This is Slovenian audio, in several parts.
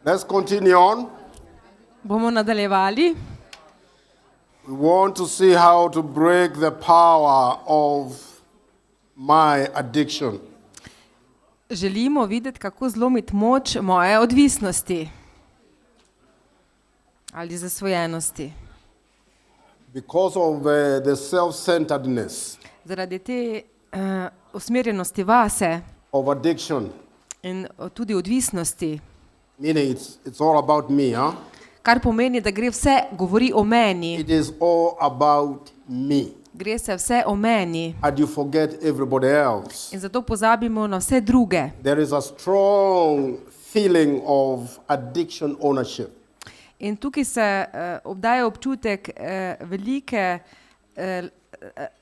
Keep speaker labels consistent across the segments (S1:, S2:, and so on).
S1: Let's continue on.
S2: Bomo nadaljevali.
S1: We want to see how to break the power of my addiction.
S2: Želimo videti, kako zlomiti moč moje odvisnosti ali zasvojenosti.
S1: Because of the self-centeredness
S2: Zaradi te usmerjenosti vase
S1: of addiction,
S2: in tudi odvisnosti,
S1: meaning it's all about me, huh?
S2: kar pomeni, da gre vse, govori o meni.
S1: It is all about me.
S2: Gre se vse o meni
S1: And you forget everybody else.
S2: in zato pozabimo na vse druge.
S1: There is a strong feeling of addiction ownership.
S2: In tukaj se obdaja občutek velike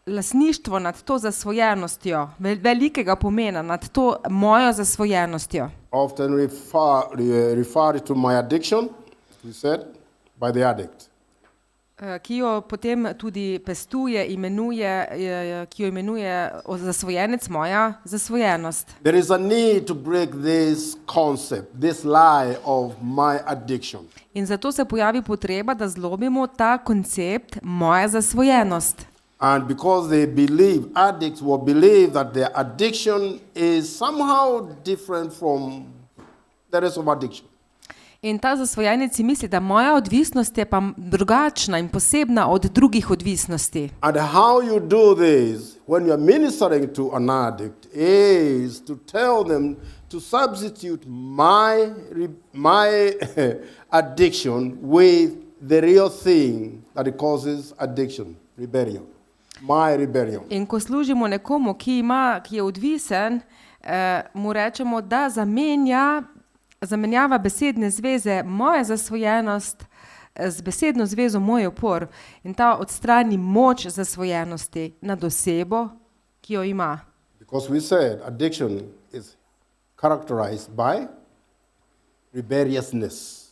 S2: lastništvo nad to zasvojenostjo, velikega pomena nad to mojo zasvojenostjo.
S1: Often referred to my addiction, we said, by the addict.
S2: Ki jo potem tudi pestuje, ki jo imenuje zasvojenec, moja zasvojenost.
S1: There is a need to break this concept, this lie of my addiction.
S2: In zato se pojavi potreba, da zlomimo ta koncept moja zasvojenost.
S1: And because addicts will believe that their addiction is somehow different from the rest of addiction.
S2: In ta zasvojenec si misli, da moja odvisnost je pa drugačna in posebna od drugih odvisnosti.
S1: And how you do this when you are ministering to an addict is to tell them to substitute my addiction with the real thing that it causes addiction, rebellion. My rebellion.
S2: In ko služimo nekomu, ki je odvisen, mu rečemo, da zamenjava besedne zveze moja zasvojenost z besedno zvezo moj upor in ta odstrani moč zasvojenosti nad osebo, ki jo ima.
S1: Because we said addiction is characterized by rebelliousness.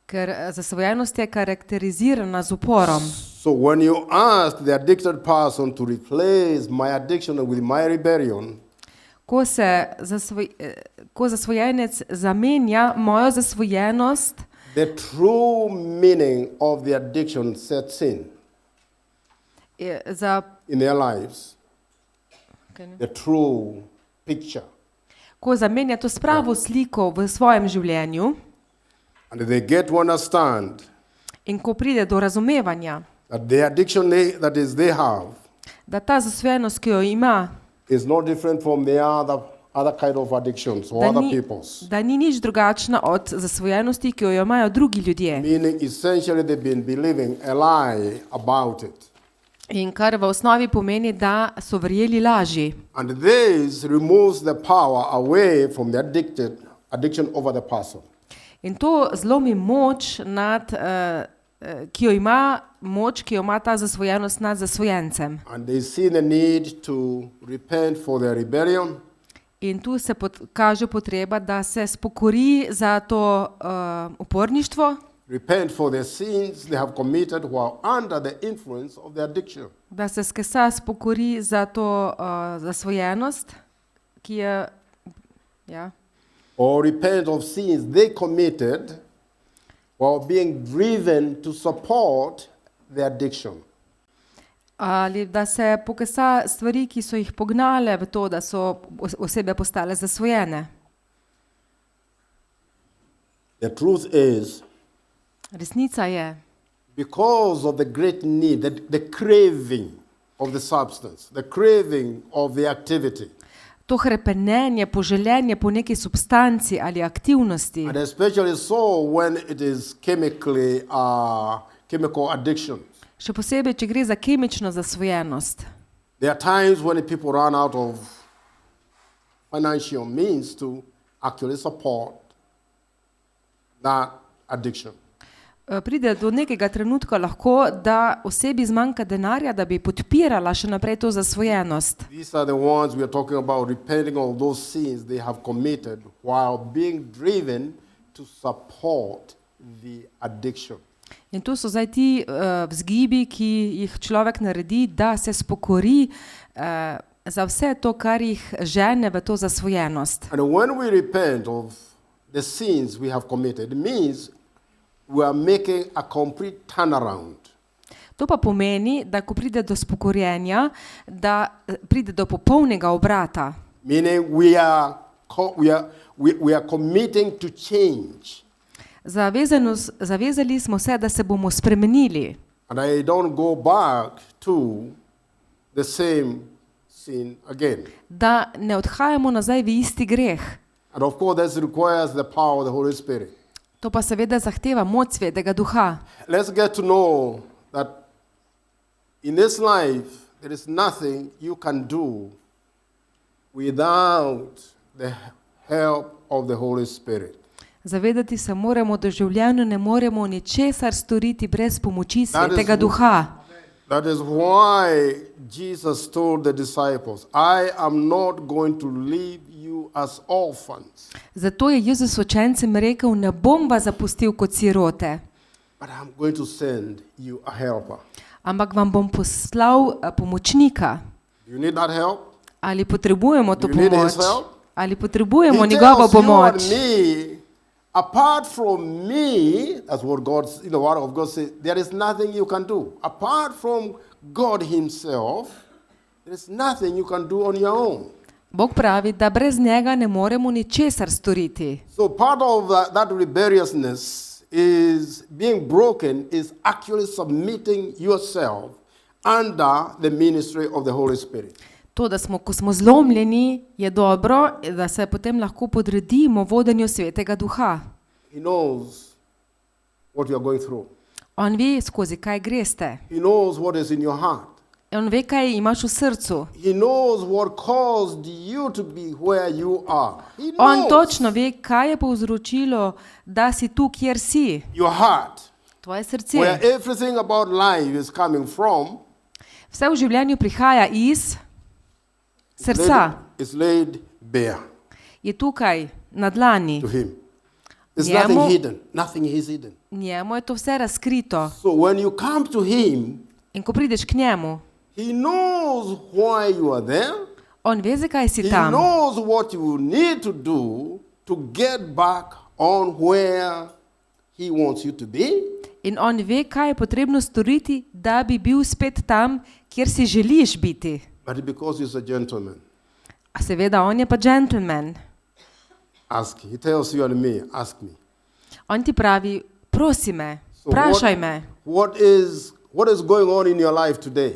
S2: Ker zasvojenost je karakterizirana z uporom.
S1: So when you ask the addicted person to replace my addiction with my rebellion, ko zasvojenec zamenja mojo zasvojenost, the true meaning of the addiction sets in their lives. The true picture.
S2: Ko zamenja to spravo sliko v svojem življenju,
S1: and they get to understand
S2: in ko pride do razumevanja,
S1: that the addiction they have
S2: da ta zasvojenost, ki jo ima,
S1: is no different from the other kind of addictions or other people's.
S2: Da ni nič drugačna od zasvojenosti, ki jo imajo drugi ljudje.
S1: Meaning essentially they've been believing a lie about it.
S2: In kar v osnovi pomeni, da so verjeli laži.
S1: And this removes the power away from the addiction over the person.
S2: In to zlomi moč ki jo ima ta zasvojenost nad zasvojencem.
S1: And they see the need to repent for their rebellion.
S2: In tu se kaže potreba, da se spokori za to uporništvo.
S1: Repent for their sins they have committed while under the influence of the addiction.
S2: Da se skesa spokori za to zasvojenost, ki je
S1: Or repent of sins they committed while being driven to support the addiction.
S2: Ali da se pokesa stvari, ki so jih pognale v to, da so osebe postale zasvojene.
S1: The truth is,
S2: resnica je,
S1: because of the great need, the craving of the substance, the craving of the activity.
S2: To hrepenenje, poželjenje po neki substanci ali aktivnosti.
S1: And especially so when it is chemical addiction.
S2: Še posebej, če gre za kemično zasvojenost.
S1: There are times when people run out of financial means to actually support that addiction.
S2: Pride do nekega trenutka lahko, da osebi zmanjka denarja, da bi podpirala še naprej to zasvojenost.
S1: These are the ones we are talking about, repenting of those sins they have committed while being driven to support the addiction.
S2: In to so zdaj ti vzgibi, ki jih človek naredi, da se spokori za vse to, kar jih žene v to zasvojenost.
S1: And when we repent of the sins we have committed. It means we are making a complete turnaround.
S2: To pa pomeni, da ko pride do spokorjenja, da pride do popolnega obrata.
S1: Meaning we are committing to change.
S2: Zavezali smo se, da se bomo spremenili.
S1: And I don't go back to the same sin again.
S2: Da ne odhajamo nazaj v isti greh.
S1: And of course, this requires the power of the Holy Spirit.
S2: To pa seveda zahteva moč Svetega Duha.
S1: Let's get to know that in this life, there is nothing you can do without the help of the Holy Spirit.
S2: Zavedati se moramo, da v življenju ne moremo ničesar storiti brez pomoči Svetega Duha.
S1: That is why Jesus told the disciples, I am not going to leave you as orphans.
S2: Zato je Jezus učencem rekel, ne bom vas zapustil kot sirote,
S1: But I'm going to send you a helper.
S2: ampak vam bom poslal pomočnika.
S1: Do you need that help?
S2: Ali potrebujemo to
S1: You need
S2: pomoč?
S1: his help?
S2: Ali potrebujemo
S1: He
S2: njegovo
S1: tells you and
S2: pomoč?
S1: me, apart from me, that's what God, in the word of God says, there is nothing you can do. Apart from God himself, there is nothing you can do on your own.
S2: Bog pravi, da brez njega ne moremo ničesar storiti.
S1: So part of that rebelliousness is being broken is actually submitting yourself under the ministry of the Holy Spirit.
S2: To, da ko smo zlomljeni, je dobro, da se potem lahko podredimo vodenju Svetega Duha.
S1: He knows what you are going through.
S2: On ve, skozi kaj greste.
S1: He knows what is in your heart.
S2: On ve, kaj imaš v srcu.
S1: He knows what caused you to be where you are. He
S2: On
S1: knows
S2: točno ve, kaj je povzročilo, da si tu, kjer si.
S1: your heart,
S2: Tvoje srce.
S1: where everything about life is coming from,
S2: Vse v življenju prihaja iz srca.
S1: is laid bare
S2: Je tukaj, na dlani.
S1: to him. There's
S2: Njemu-
S1: nothing hidden. Nothing is hidden.
S2: Njemu je to vse razkrito.
S1: So when you come to him,
S2: In ko prideš k njemu,
S1: he knows why you are there.
S2: on ve, zakaj si
S1: He
S2: tam.
S1: knows what you need to do to get back on where he wants you to be.
S2: In on ve, kaj je potrebno storiti, da bi bil spet tam, kjer si želiš biti.
S1: But because he's a gentleman,
S2: A seveda, on je pa džentelmen.
S1: ask. He tells you and me, ask me.
S2: On ti pravi, prosi me,
S1: So
S2: vprašaj me,
S1: what is going on in your life today?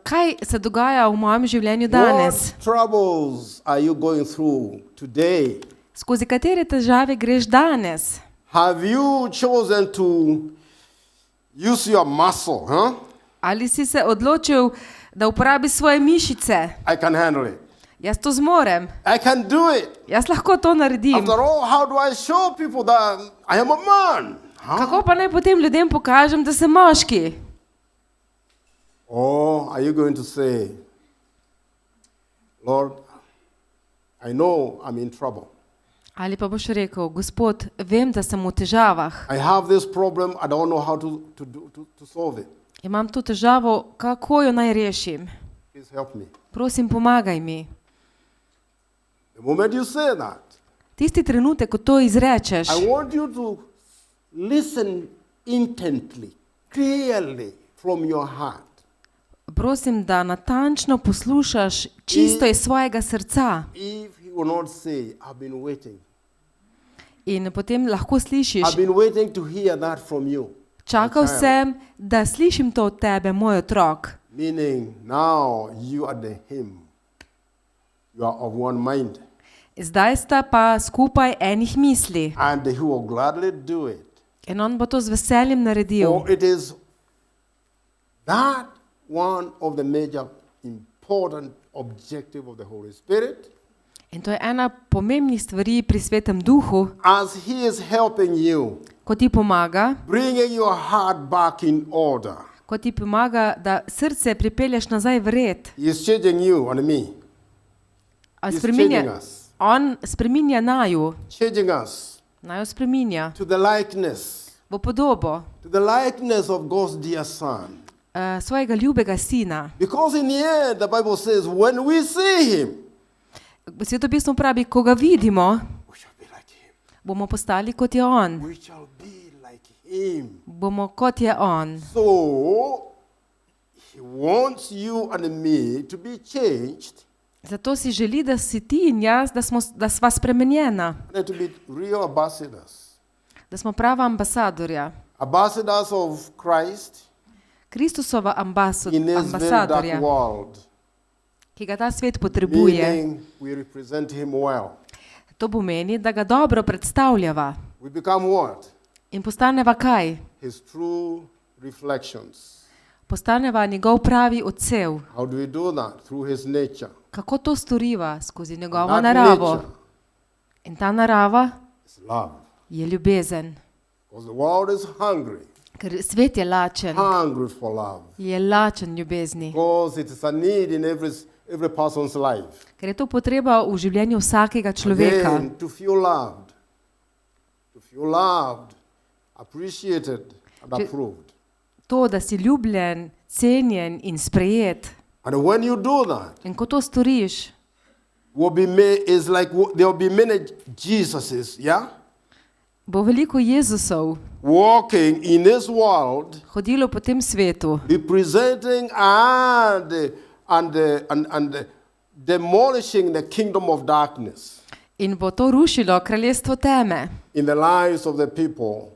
S2: kaj se dogaja v mojem življenju danes,
S1: What troubles are you going through today?
S2: skozi katere težave greš danes.
S1: Have you chosen to use your muscle? Huh?
S2: Ali si se odločil, da uporabiš svoje mišice?
S1: I can handle it.
S2: Jaz to zmorem,
S1: I can do it.
S2: jaz lahko to naredim.
S1: After all, how do I show people that I am a man? Huh?
S2: Kako pa naj potem ljudem pokažem, da sem moški?
S1: Or are you going to say, Lord, I know I'm in trouble.
S2: Ali pa boš rekel, Gospod, vem, da sem v težavah.
S1: I have this problem. I don't know how to solve it.
S2: Imam to težavo, kako jo naj rešim?
S1: Please help me.
S2: Prosim, pomagaj mi.
S1: The moment you say that,
S2: Tisti trenutek, ko to izrečeš,
S1: I want you to listen intently, clearly from your heart.
S2: prosim, da natančno poslušaš čisto iz svojega srca.
S1: If he will not say, I've been waiting.
S2: In potem lahko slišiš,
S1: I've been waiting to hear that from you.
S2: čakal
S1: my child."
S2: sem, da slišim to od tebe, moj otrok.
S1: Meaning now you are the him. You are of one mind.
S2: Zdaj sta pa skupaj enih misli.
S1: And he will gladly do it.
S2: In on bo to z veseljem naredil.
S1: For it is that one of the major important objective of the Holy Spirit.
S2: In to je ena pomembnih stvari pri Svetem Duhu,
S1: As he is helping you,
S2: ko ti pomaga,
S1: bringing your heart back in order.
S2: ko ti pomaga, da srce pripelješ nazaj v red.
S1: He is changing you and me.
S2: A
S1: He's changing
S2: spreminja,
S1: us.
S2: on spreminja naju,
S1: Changing us
S2: naju spreminja
S1: to the likeness.
S2: v podobo
S1: To the likeness of God's dear Son.
S2: svojega ljubega sina.
S1: Because in the end, the Bible says, when we see him,
S2: Sveto pismo pravi, ko ga vidimo,
S1: we shall be like him.
S2: bomo postali kot je on.
S1: We shall be like him.
S2: Bomo kot je on.
S1: So, he wants you and me to be changed
S2: Zato si želi, da si ti in jaz, da sva spremenjena,
S1: and to be real ambassadors.
S2: da smo prava ambasadorja.
S1: Ambassadors of Christ
S2: Kristusova
S1: in this very dark
S2: ambasadorja,
S1: world.
S2: ki ga ta svet potrebuje.
S1: Meaning we represent him well.
S2: To pomeni, da ga dobro predstavljava
S1: We become what?
S2: in postaneva kaj?
S1: His true reflections.
S2: Postaneva njegov pravi odsev.
S1: How do we do that? Through his nature.
S2: Kako to storiva? Skozi njegovo
S1: That
S2: naravo.
S1: nature
S2: In ta narava
S1: is love.
S2: je ljubezen.
S1: Because the world is hungry.
S2: Ker svet je lačen,
S1: Hungry for love.
S2: je lačen ljubezni.
S1: Because it is a need in every person's life.
S2: Ker je to potreba v življenju vsakega človeka.
S1: Again, to feel loved. To feel loved, appreciated and
S2: Če-
S1: approved.
S2: To, da si ljubljen, cenjen in sprejet.
S1: And when you do that,
S2: In ko to storiš,
S1: there will be many Jesuses, yeah?
S2: bo veliko Jezusov
S1: Walking in this world,
S2: hodilo po tem svetu,
S1: representing and demolishing the kingdom of darkness
S2: in bo to rušilo kraljestvo teme
S1: in the lives of the people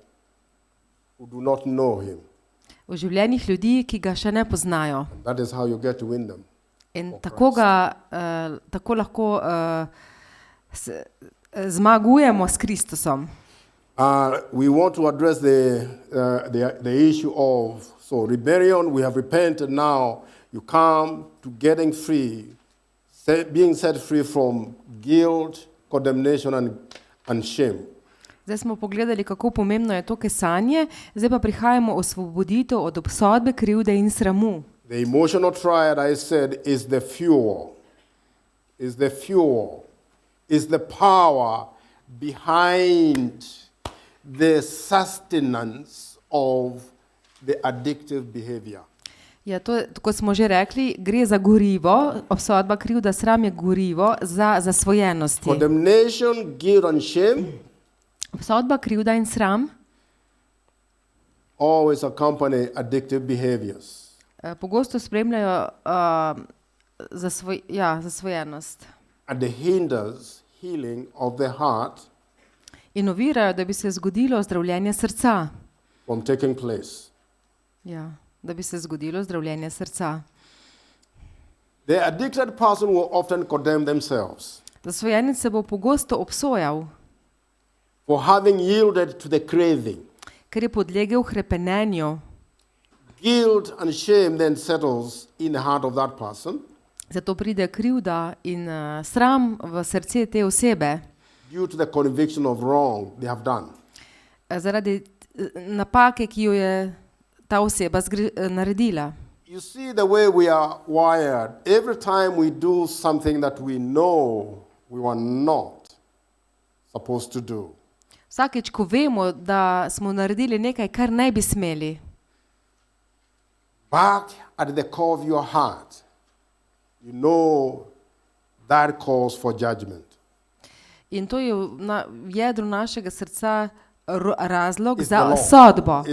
S1: who do not know him.
S2: v življenjih ljudi, ki ga še ne poznajo.
S1: That is how you get to win them.
S2: In tako lahko zmagujemo s Kristusom.
S1: We want to address the issue of rebellion. We have repented now. You come to getting free, being set free from guilt, condemnation, and shame.
S2: Zdaj smo pogledali, kako pomembno je to kesanje, zdaj pa prihajamo osvoboditev od obsodbe, krivde in sramu.
S1: The emotional triad, I said, is the fuel. Is the power behind the sustenance of the addictive behavior.
S2: Ja, kot smo že rekli, gre za gorivo, obsodba, krivda, sram je gorivo za zasvojenosti.
S1: Condemnation, guilt, and shame
S2: Obsodba, krivda in sram
S1: always accompany addictive behaviors.
S2: Pogosto spremljajo zasvojenost
S1: And it hinders healing of the heart
S2: in ovirajo, da bi se zgodilo zdravljenje srca.
S1: from taking place.
S2: Ja, da bi se zgodilo zdravljenje srca.
S1: The addicted person will often condemn themselves
S2: Zasvojenec se bo pogosto obsojal,
S1: for having yielded to the craving.
S2: ker je podlegel hrepenenju.
S1: Guilt and shame then settles in the heart of that person
S2: Zato pride krivda in sram v srce te osebe
S1: due to the conviction of wrong they have done.
S2: zaradi napake, ki jo je ta oseba naredila.
S1: You see the way we are wired. Every time we do something that we know we were not supposed to do,
S2: Vsakič, ko vemo, da smo naredili nekaj, kar ne bi smeli,
S1: back at the core of your heart, you know that calls for judgment.
S2: in to je v jedru našega srca razlog
S1: It's the
S2: za
S1: law.
S2: sodbo.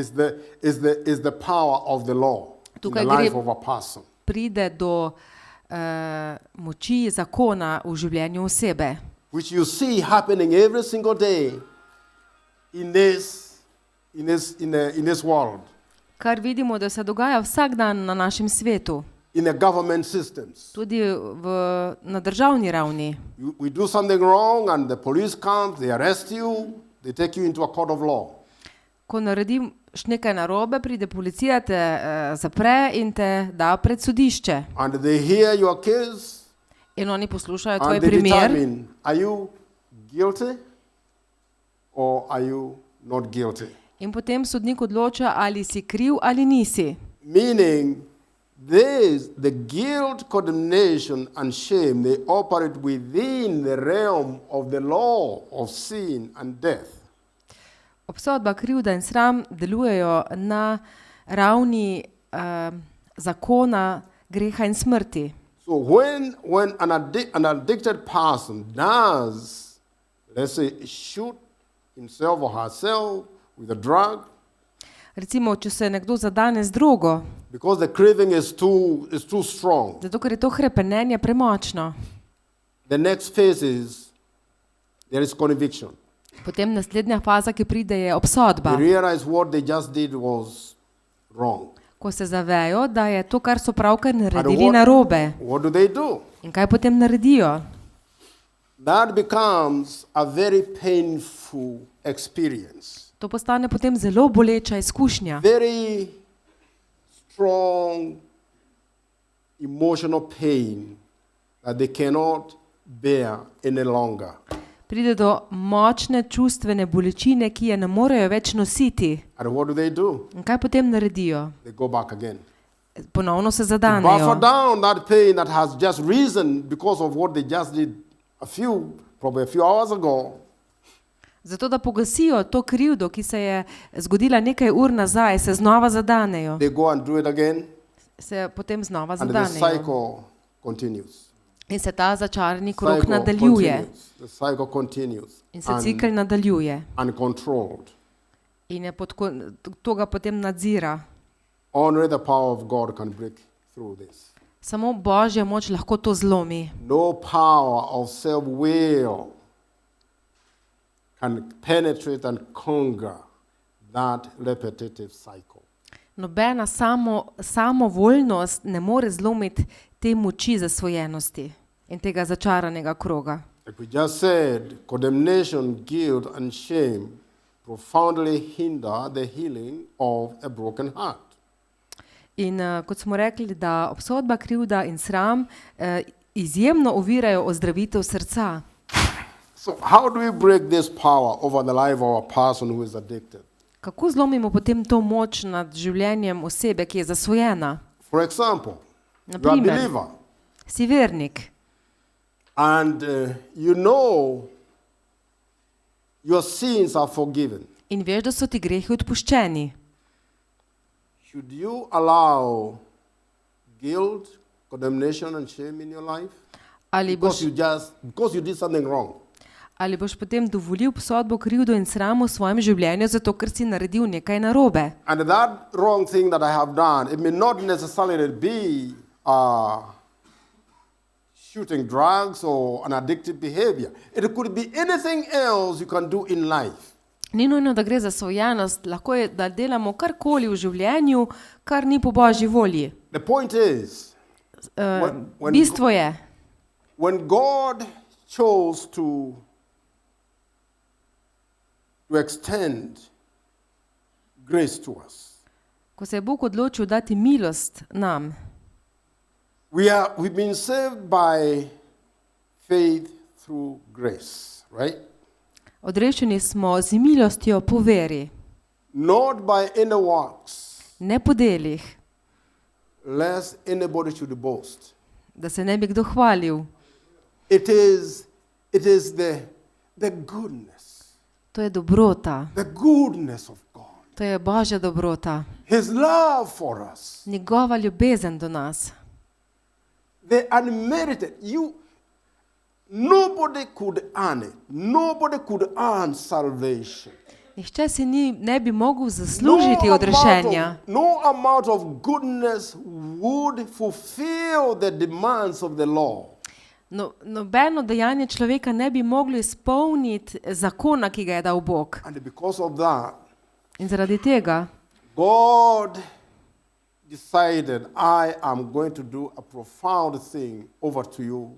S1: Is the power of the law in the
S2: Tukaj
S1: life
S2: gre-
S1: of a person.
S2: Pride do moči zakona v življenju osebe,
S1: Which you see happening every single day in this world,
S2: kar vidimo, da se dogaja vsak dan na našem svetu,
S1: in the government systems.
S2: tudi na državni ravni.
S1: We do something wrong and the police comes, they arrest you, they take you into a court of law.
S2: Ko narediš nekaj narobe, pride policija, te zapre in te da pred sodišče.
S1: And they hear your case
S2: In oni poslušajo tvoj
S1: and they
S2: primer
S1: determine, are you guilty or are you not guilty?
S2: in potem sodnik odloča, ali si kriv ali nisi.
S1: Meaning, the guilt, condemnation, and shame, they operate within the realm of the law of sin and death.
S2: Obsodba, krivda in sram delujejo na ravni zakona greha in smrti.
S1: So when an addicted person does, let's say, shoot himself or herself with a drug
S2: Recimo, če se nekdo zadane z drogo,
S1: because the craving is too strong.
S2: zato ker je to hrepenenje premočno,
S1: The next phase is there is conviction.
S2: potem naslednja faza, ki pride, je obsodba.
S1: They realize what they just did was wrong.
S2: Ko se zavejo, da je to, kar so pravkar naredili,
S1: what-
S2: narobe.
S1: What do they do?
S2: In kaj potem naredijo?
S1: That becomes a very painful experience.
S2: To postane potem zelo boleča izkušnja.
S1: Very strong emotional pain that they cannot bear any longer.
S2: Pride do močne čustvene bolečine, ki je ne morejo več nositi.
S1: And what do?
S2: In kaj potem naredijo?
S1: They go back again.
S2: Ponovno se
S1: Buffer
S2: zadanejo.
S1: down that pain that has just risen because of what they just did probably a few hours ago.
S2: Zato, da pogasijo to krivdo, ki se je zgodila nekaj ur nazaj, se znova zadanejo.
S1: They go and do it again,
S2: Se potem znova
S1: and the
S2: zadanejo.
S1: cycle continues.
S2: In se ta začarani krog
S1: Cycle
S2: nadaljuje.
S1: continues. The cycle continues.
S2: In se cikl nadaljuje.
S1: Uncontrolled.
S2: In je to ga potem nadzira.
S1: Only the power of God can break through this.
S2: Samo Božja moč lahko to zlomi.
S1: No power of self-will can penetrate and conquer that repetitive cycle.
S2: Nobena samovoljnost ne more zlomiti te moči zasvojenosti in tega začaranega kroga.
S1: Like we just said, condemnation, guilt, and shame profoundly hinder the healing of a broken heart.
S2: In kot smo rekli, da obsodba, krivda in sram izjemno ovirajo ozdravitev srca.
S1: So how do we break this power over the life of a person who is addicted?
S2: Kako zlomimo potem to moč nad življenjem osebe, ki je zasvojena?
S1: For example, you are a
S2: Naprimer,
S1: believer
S2: si vernik
S1: and you know your sins are forgiven.
S2: in veš, da so ti grehi odpuščeni.
S1: Should you allow guilt, condemnation, and shame in your life?
S2: Ali boš,
S1: Because you did something wrong.
S2: ali boš potem dovolil obsodbo, krivdo in sram v svojem življenju, zato ker si naredil nekaj narobe.
S1: And that wrong thing that I have done, it may not necessarily be shooting drugs or an addictive behavior. It could be anything else you can do in life.
S2: Ni nujno, da gre za zasvojenost, lahko je, da delamo karkoli v življenju, kar ni po Božji volji.
S1: The point is, when-
S2: Bistvo je,
S1: when God chose to extend grace to us,
S2: ko se je Bog odločil dati milost nam,
S1: we've been saved by faith through grace, right?
S2: odrešeni smo z milostjo po veri,
S1: Not by any works,
S2: ne po delih,
S1: lest anybody should boast.
S2: da se ne bi kdo hvalil.
S1: It is the goodness,
S2: To je dobrota,
S1: the goodness of God,
S2: to je Božja dobrota,
S1: His love for us,
S2: njegova ljubezen do nas.
S1: the unmerited. Nobody could earn it. Nobody could earn salvation.
S2: Nihče si ne bi mogel zaslužiti odrešenja.
S1: No amount of goodness would fulfill the demands of the law.
S2: Nobeno dejanje človeka ne bi moglo izpolniti zakona, ki ga je dal Bog.
S1: And because of that,
S2: In zaradi tega
S1: God decided, I am going to do a profound thing over to you,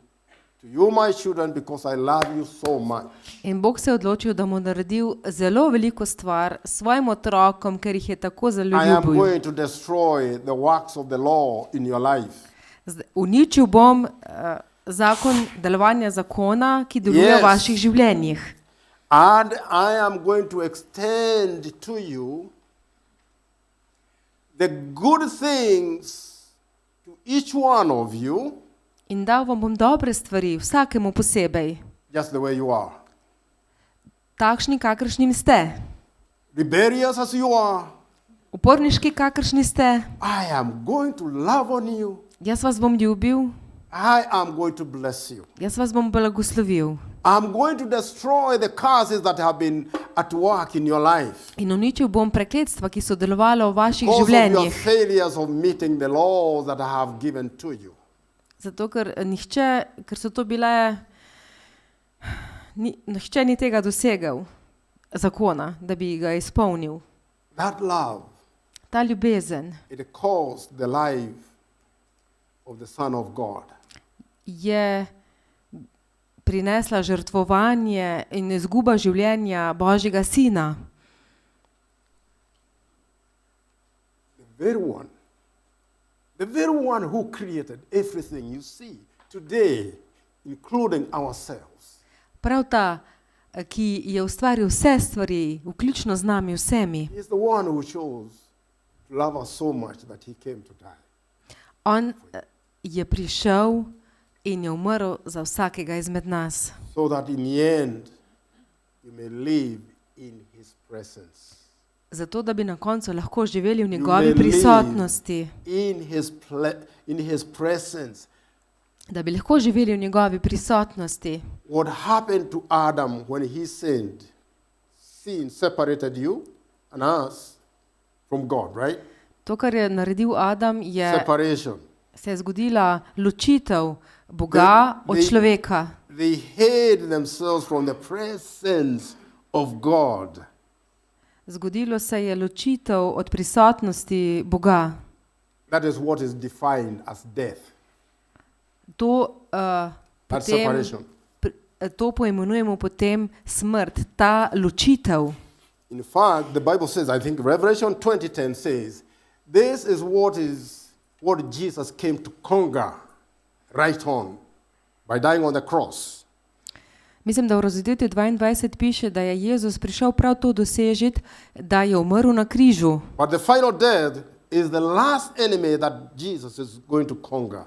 S1: my children, because I love you so much.
S2: in Bog se je odločil, da mu naredil zelo veliko stvar svojim otrokom, ker jih je tako zelo
S1: I am
S2: ljubil.
S1: going to destroy the works of the law in your life.
S2: Uničil bom delovanje zakona, ki deluje
S1: Yes.
S2: v vaših življenjih.
S1: And I am going to extend to you the good things to each one of you,
S2: In dal vam bom dobre stvari, vsakemu posebej,
S1: just the way you are.
S2: takšni, kakršnim ste,
S1: Rebellious as you are,
S2: uporniški, kakršni ste.
S1: I am going to love on you.
S2: Jaz vas bom ljubil,
S1: I am going to bless you.
S2: jaz vas bom blagoslovil.
S1: I'm going to destroy the curses that have been at work in your life
S2: In uničil bom prekletstva, ki so delovala v vaših
S1: because of your
S2: življenjih.
S1: failures of meeting the laws that I have given to you.
S2: Zato, ker so to bile, nihče ni tega dosegel, zakona, da bi ga izpolnil.
S1: That love,
S2: Ta ljubezen
S1: it caused the life of the Son of God.
S2: je prinesla žrtvovanje in izguba življenja Božjega Sina.
S1: The very one who created everything you see today, including ourselves.
S2: Prav ta, ki je ustvaril vse stvari, vključno z nami vsemi.
S1: He is the one who chose to love us so much that he came to die.
S2: On je prišel in je umrl za vsakega izmed nas.
S1: So that in the end, you may live in his presence.
S2: Zato, da bi na koncu lahko živeli v
S1: may
S2: njegovi
S1: live
S2: prisotnosti.
S1: In his presence.
S2: Da bi lahko živeli v njegovi prisotnosti.
S1: What happened to Adam when he sinned? Sin separated you and us from God, right?
S2: To, kar je naredil Adam,
S1: Separation.
S2: se je zgodila ločitev Boga od človeka.
S1: They hid themselves from the presence of God.
S2: Zgodilo se je ločitev od prisotnosti Boga.
S1: That is what is defined as death.
S2: To,
S1: That separation.
S2: to poimenujemo potem smrt, ta ločitev.
S1: In fact, the Bible says, I think Revelation 20:10 says, this is what Jesus came to conquer right on by dying on the cross.
S2: Mislim, da v Razsvetitvi 22 piše, da je Jezus prišel prav to dosežiti, da je umrl na križu.
S1: But the final death is the last enemy that Jesus is going to conquer.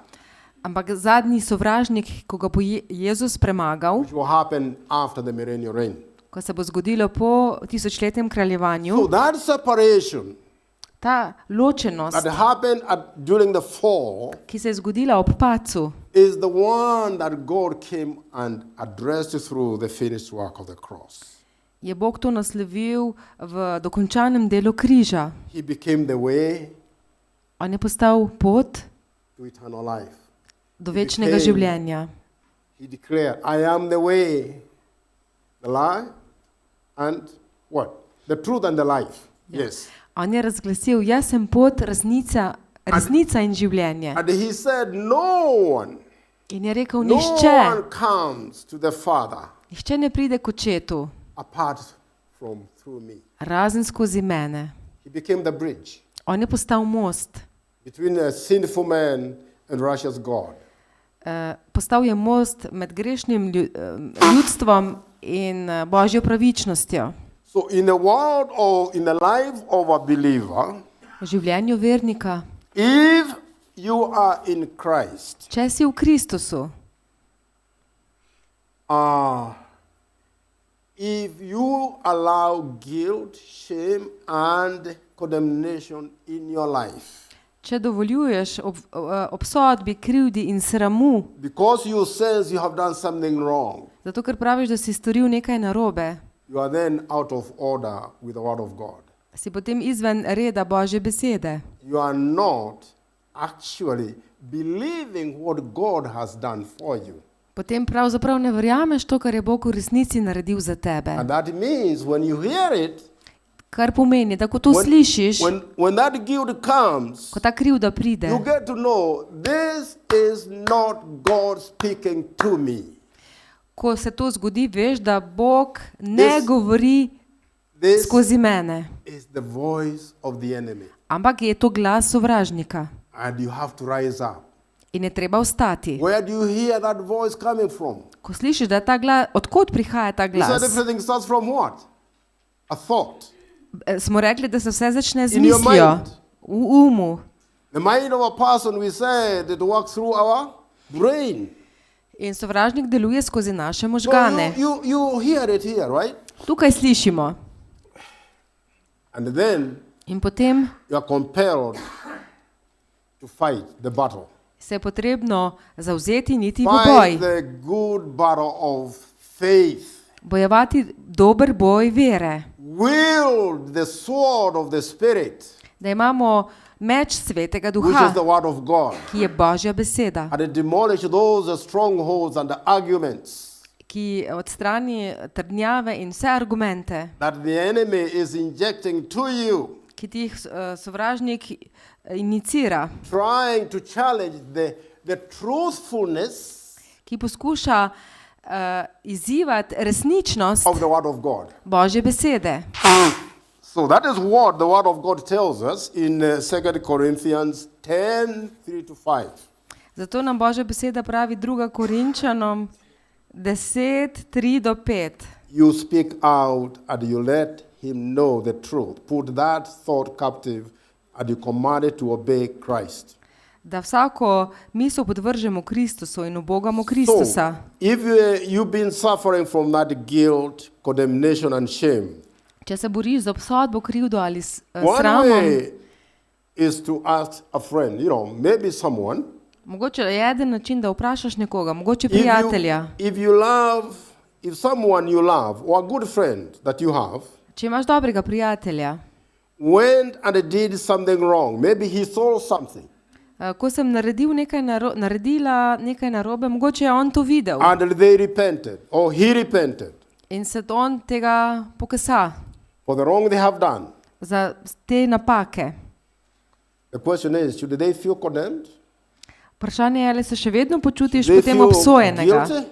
S2: Ampak zadnji sovražnik, ko ga bo Jezus premagal,
S1: Which will happen after the millennial reign.
S2: ko se bo zgodilo po tisočletnem kraljevanju,
S1: So that separation
S2: ta ločenost,
S1: that happened during the fall
S2: ki se je zgodila ob padcu,
S1: is the one that God came and addressed through the finished work of the cross.
S2: je Bog to naslovil v dokončanem delu križa.
S1: He became the way
S2: On je postal pot
S1: to eternal life.
S2: do večnega življenja.
S1: He declared, I am the way, the lie, and what? The truth and the life. Yes.
S2: On je razglasil, jaz sem pot, resnica in življenje.
S1: And he said, no one
S2: In je rekel, nihče
S1: comes to the Father
S2: ne pride k očetu,
S1: apart from through me.
S2: razen skozi mene.
S1: He became the bridge
S2: On je postal most.
S1: between a sinful man and righteous God.
S2: Postal je most med grešnim ljudstvom in Božjo pravičnostjo.
S1: So in the world or in the life of a believer,
S2: V življenju vernika,
S1: if you are in Christ,
S2: če si v Kristusu,
S1: if you allow guilt, shame, and condemnation in your life,
S2: če dovoljuješ obsodbi, krivdi in sramu,
S1: because you sense you have done something wrong,
S2: zato ker praviš, da si storil nekaj narobe,
S1: you are then out of order with the word of God.
S2: si potem izven reda Božje besede.
S1: You are not actually believing what God has done for you.
S2: Potem pravzaprav ne verjameš to, kar je Bog v resnici naredil za tebe.
S1: And that means when you hear it,
S2: Kar pomeni, da ko to slišiš,
S1: when that guilt comes,
S2: ko ta krivda pride,
S1: you get to know this is not God speaking to me.
S2: ko se to zgodi, veš, da Bog ne govori
S1: This
S2: skozi mene,
S1: is the voice of the enemy.
S2: ampak je to glas sovražnika
S1: And you have to rise up.
S2: in je treba vstati.
S1: Where do you hear that voice coming from?
S2: Ko slišiš, da je ta glas, odkot prihaja ta
S1: He said
S2: glas?
S1: everything starts from what? A thought.
S2: Smo rekli, da se vse začne z
S1: In your
S2: mislijo,
S1: mind.
S2: v umu.
S1: The mind of a person, we said, it works through our brain.
S2: In sovražnik deluje skozi naše
S1: So
S2: možgane.
S1: you hear it here, right?
S2: Tukaj slišimo.
S1: And then
S2: In potem
S1: you are compelled to fight the battle.
S2: se je potrebno zavzeti in iti v boj.
S1: Fight the good battle of faith.
S2: bojevati dober boj vere,
S1: Wield the sword of the Spirit,
S2: da imamo meč Svetega
S1: which is
S2: Duha,
S1: the word of God,
S2: ki je Božja beseda,
S1: and to demolish those strongholds and the arguments
S2: ki odstrani trdnjave in vse argumente,
S1: that the enemy is injecting to you,
S2: ki ti jih sovražnik inicira,
S1: trying to challenge the truthfulness
S2: ki poskuša izzivati resničnost
S1: of the word of God.
S2: Božje besede.
S1: So that is what the word of God tells us in 2 Corinthians 10, 3-5.
S2: Zato nam Božja beseda pravi 2 Korinčanom 10, 3-5.
S1: You speak out and you let him know the truth. Put that thought captive and you command it to obey Christ.
S2: Da vsako misel podvržemo Kristusu in ubogamo Kristusa.
S1: So, if you've been suffering from that guilt, condemnation and shame,
S2: Če se boriš z obsodbo, krivdo ali
S1: one
S2: sramom,
S1: way is to ask a friend, maybe someone.
S2: mogoče je eden način, da vprašaš nekoga, mogoče prijatelja.
S1: If someone you love or a good friend that you have
S2: Če imaš dobrega prijatelja,
S1: went and did something wrong, maybe he stole something,
S2: ko sem naredila nekaj narobe, mogoče je on to videl
S1: and they repented or he repented
S2: in se on tega pokesa
S1: for the wrong they have done.
S2: za te napake.
S1: The question is, should they feel condemned?
S2: Vprašanje je, ali se še vedno počutiš
S1: They
S2: potem
S1: feel
S2: obsojenega,
S1: guilty? They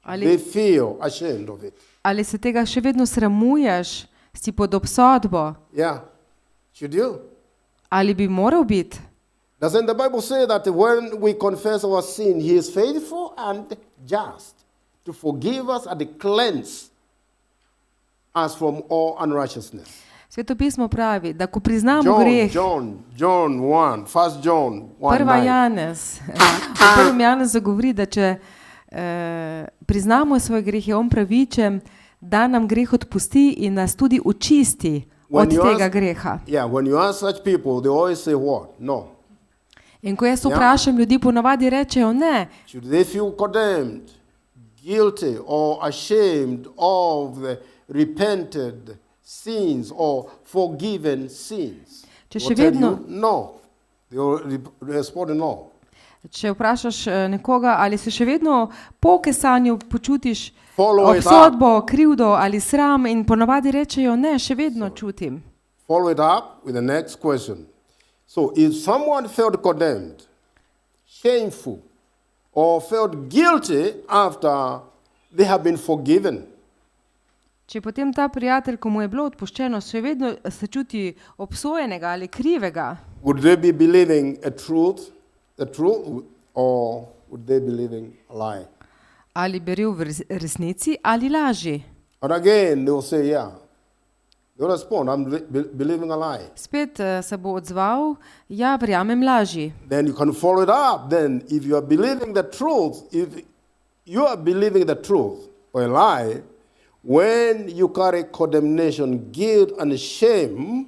S2: ali,
S1: feel ashamed of it.
S2: ali se tega še vedno sramuješ, si pod obsodbo,
S1: Yeah. Should you?
S2: ali bi moral biti.
S1: Doesn't the Bible say that when we confess our sin, he is faithful and just to forgive us and cleanse us from all unrighteousness?
S2: Sveto pismo pravi, da ko priznamo greh,
S1: John 1, 1 John 1,
S2: 1.
S1: 9.
S2: Janez, v 1. Janezu govori, da če priznamo svoj greh, je on pravičen, da nam greh odpusti in nas tudi očisti od tega greha.
S1: Yeah, when you ask such people, they always say what? No.
S2: In ko jaz vprašam ljudi, ponavadi rečejo ne.
S1: Should they feel condemned, guilty or ashamed of the repented sins or forgiven sins?
S2: Če
S1: What
S2: še
S1: tell
S2: vedno-
S1: you? No. They will respond no.
S2: Če vprašaš nekoga, ali se še vedno po kesanju počutiš
S1: Follow it up.
S2: obsodbo, krivdo ali sram, in ponavadi rečejo ne, še vedno čutim.
S1: Follow it up with the next question. So, if someone felt condemned, shameful, or felt guilty after they have been forgiven,
S2: Če potem ta prijatelj, ko mu je bilo odpuščeno, še vedno se čuti obsojenega ali krivega,
S1: would they be believing the truth, or would they be believing a lie?
S2: ali beril v resnici ali laži.
S1: And again, they will say, yeah. They'll respond, I'm believing a lie.
S2: Spet se bo odzval, ja, verjamem laži.
S1: Then you can follow it up. Then, if you are believing the truth, if you are believing the truth or a lie, when you carry condemnation, guilt, and shame,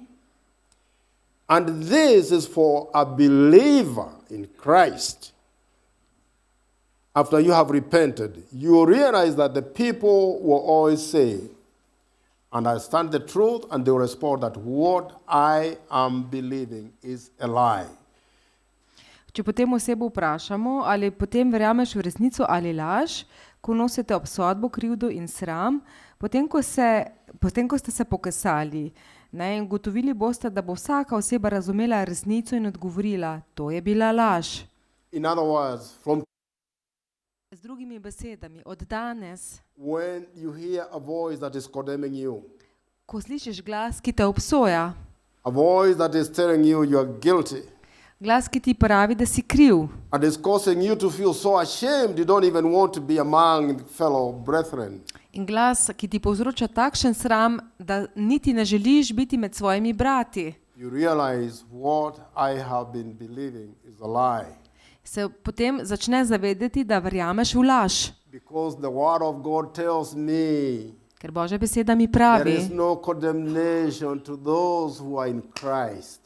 S1: and this is for a believer in Christ, after you have repented, you realize that the people will always say, understand the truth, and they will respond that what I am believing is a lie.
S2: Če potem osebo vprašamo, ali potem verjameš v resnico ali laž, ko nosite obsodbo, krivdo in sram, potem ko ste se pokasali, in ugotovili boste, da bo vsaka oseba razumela resnico in odgovorila, to je bila laž.
S1: In other words,
S2: Z drugimi besedami, od danes,
S1: when you hear a voice that is condemning you,
S2: ko slišiš glas, ki te obsoja,
S1: a voice that is telling you you are guilty,
S2: glas, ki ti pravi, da si kriv,
S1: and is causing you to feel so ashamed you don't even want to be among fellow brethren,
S2: in glas, ki ti povzroča takšen sram, da niti ne želiš biti med svojimi brati,
S1: you realize what I have been believing is a lie.
S2: se potem začne zavedati, da verjameš v laž.
S1: Because the word of God tells me
S2: Ker Božja beseda mi
S1: there is
S2: pravi,
S1: no condemnation to those who are in Christ.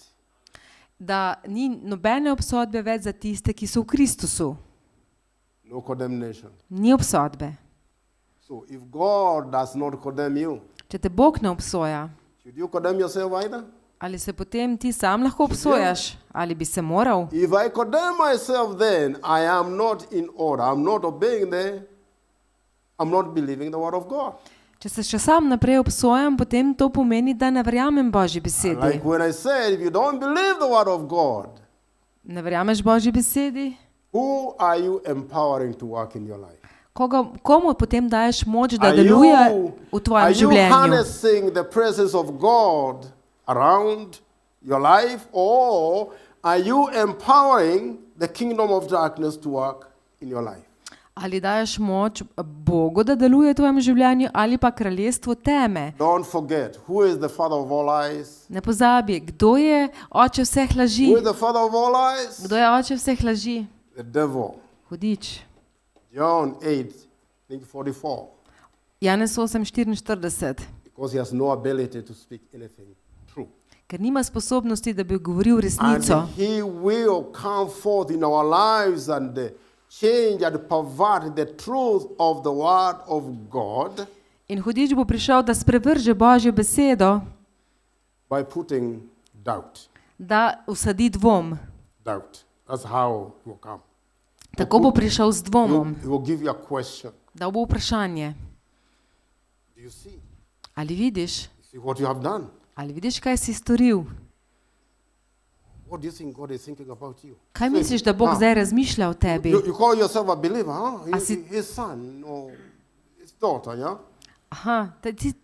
S2: da ni nobene obsodbe več za tiste, ki so v Kristusu.
S1: No condemnation.
S2: Ni obsodbe.
S1: So if God does not condemn you,
S2: Če te Bog ne obsoja,
S1: should you condemn yourself either?
S2: ali se potem ti sam lahko obsojaš, ali bi se moral?
S1: If I condemn myself, then I am not in order. I'm not believing the word of God.
S2: Če se še sam naprej obsojam, potem to pomeni, da ne verjamem Božji besedi.
S1: Like when I said, if you don't believe the word of God,
S2: Ne verjameš Božji besedi?
S1: who are you empowering to work in your life?
S2: Komu potem daješ moč, da
S1: Are
S2: deluje
S1: you,
S2: v
S1: are
S2: tvojem
S1: you
S2: življenju?
S1: harnessing the presence of God around your life, or are you empowering the kingdom of darkness to work in your life?
S2: Ali daješ moč Bogu, da deluje v tvojem življenju, ali pa kraljestvu teme?
S1: Don't forget, who is the father of all lies?
S2: Ne pozabi, kdo je oče vseh laži?
S1: Who is the father of all lies?
S2: Kdo je oče vseh laži?
S1: The devil.
S2: Hudič.
S1: John 8, I think 44.
S2: Janez 8:44.
S1: Because he has no ability to speak anything true.
S2: Ker nima sposobnosti, da bi govoril
S1: And
S2: resnico.
S1: he will come forth in our lives and change and pervert the truth of the word of God
S2: In hudič bo prišel, da sprevrže Božjo besedo,
S1: by putting doubt.
S2: da usadi dvom.
S1: Doubt. That's how he will come.
S2: Tako bo prišel z dvomom,
S1: He will give you a question.
S2: da bo vprašanje.
S1: Do you see?
S2: Ali vidiš?
S1: See what you have done?
S2: Ali vidiš, kaj si storil?
S1: What do you think God is thinking about you?
S2: Kaj misliš, da Bog zdaj razmišlja o tebi?
S1: You call yourself a believer, huh?
S2: I see.
S1: His son or his daughter, yeah?
S2: Aha,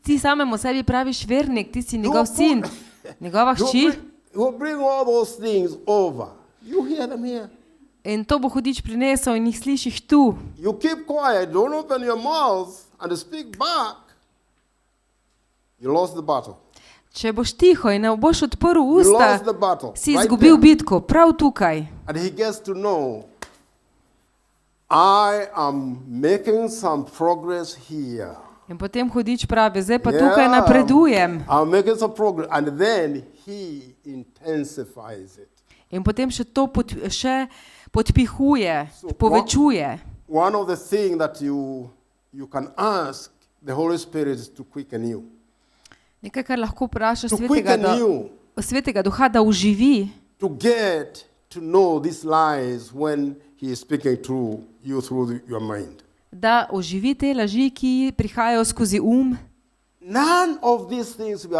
S2: ti samemu sebi praviš vernik, ti si njegov
S1: You
S2: sin,
S1: put-
S2: njegova hči.
S1: He will bring all those things over. You hear them here.
S2: In to bo hudič prinesel in jih slišiš tu.
S1: You keep quiet, don't open your mouth and speak back. You lost the battle.
S2: Če boš tiho in ne boš odprl
S1: You
S2: usta,
S1: lost the battle.
S2: si
S1: right
S2: izgubil
S1: there.
S2: bitko, prav tukaj.
S1: And he gets to know, I am making some progress here.
S2: In potem hudič pravi, zdaj pa tukaj napredujem.
S1: I'm making some progress. And then he intensifies it.
S2: In potem še to še podpihuje, povečuje.
S1: One of the things that you can ask the Holy Spirit is to quicken you.
S2: Nekaj, kar lahko vprašaš
S1: To
S2: svetega,
S1: quicken you.
S2: svetega duha, da uživi,
S1: To get to know these lies when he is speaking to you through your mind.
S2: da oživi te laži, ki prihajajo skozi
S1: None of these things we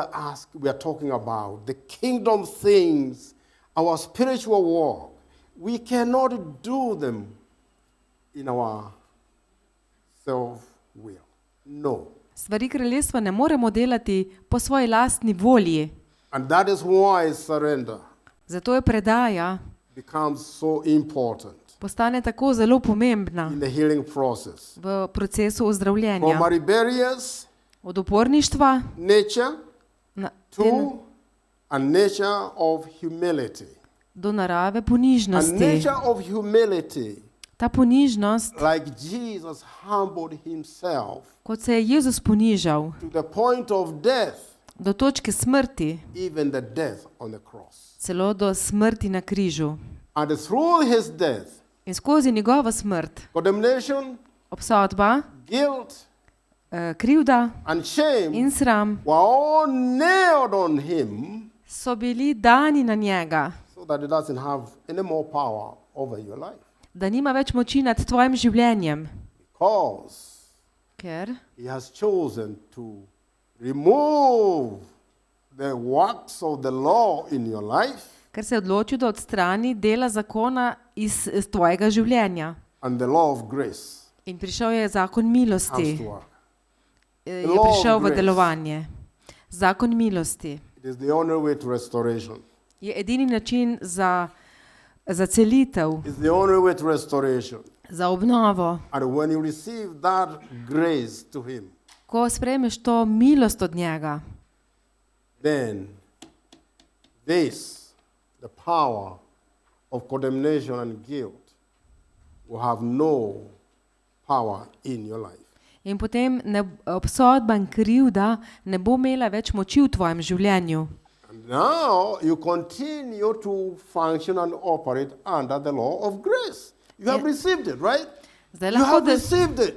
S1: are talking about, the kingdom things, our spiritual walk, we cannot do them in our self-will. No.
S2: Stvari kraljestva ne moremo delati po svoji lastni volji.
S1: And that is why surrender
S2: Zato je predaja
S1: becomes so important
S2: postane tako zelo pomembna
S1: in the healing process.
S2: v procesu
S1: From
S2: ozdravljenja.
S1: a rebellious
S2: Od uporništva
S1: nature
S2: te,
S1: to a nature of humility.
S2: do narave
S1: A
S2: ponižnosti.
S1: nature of humility,
S2: Ta ponižnost,
S1: like Jesus humbled himself
S2: kot se je Jezus ponižal
S1: to the point of death,
S2: do točke smrti,
S1: even the death on the cross.
S2: celo do smrti na križu.
S1: And through his death,
S2: In skozi njegovo smrt,
S1: condemnation,
S2: obsodba,
S1: guilt,
S2: krivda
S1: and shame
S2: in sram
S1: were all nailed on him
S2: so bili dani na njega,
S1: so that it doesn't have any more power over your life.
S2: da nima več moči nad tvojim življenjem,
S1: Because
S2: ker
S1: he has chosen to remove the works of the law in your life,
S2: se je odločil, da odstrani dela zakona iz tvojega življenja.
S1: and the law of grace
S2: In prišel je zakon
S1: has
S2: milosti,
S1: to work.
S2: je
S1: law of
S2: prišel v
S1: grace.
S2: delovanje. Zakon milosti
S1: It is the only way to restoration.
S2: je edini način za celitev,
S1: It's the only way to restoration.
S2: za obnovo.
S1: And when you receive that grace to him,
S2: Ko sprejmeš to milost od njega,
S1: then the power of condemnation and guilt, will have no power in your life.
S2: in potem obsodba in krivda ne bo imela več moči v tvojem življenju.
S1: And now you continue to function and operate under the law of grace. You have
S2: Yeah.
S1: received it, right?
S2: Zdaj
S1: You
S2: lahko,
S1: have received it.